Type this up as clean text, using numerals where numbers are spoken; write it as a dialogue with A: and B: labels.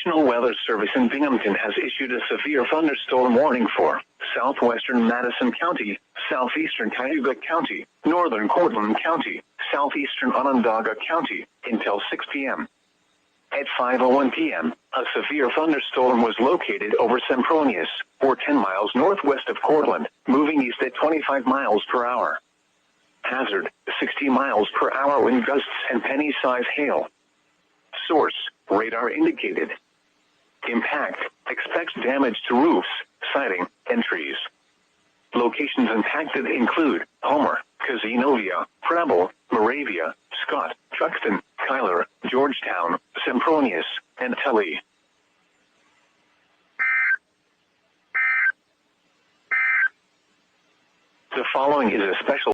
A: National Weather Service in Binghamton has issued a severe thunderstorm warning for southwestern Madison County, southeastern Cayuga County, northern Cortland County, southeastern Onondaga County, until 6 p.m. At 5:01 p.m., a severe thunderstorm was located over Sempronius, or 10 miles northwest of Cortland, moving east at 25 miles per hour. Hazard, 60 miles per hour wind gusts and penny-size hail. Source, radar indicated. Impact, expects damage to roofs, siding, and trees. Locations impacted include Homer, Cazenovia, Preble, Moravia, Scott, Truxton, Tyler, Georgetown, Sempronius, and Tully. The following is a special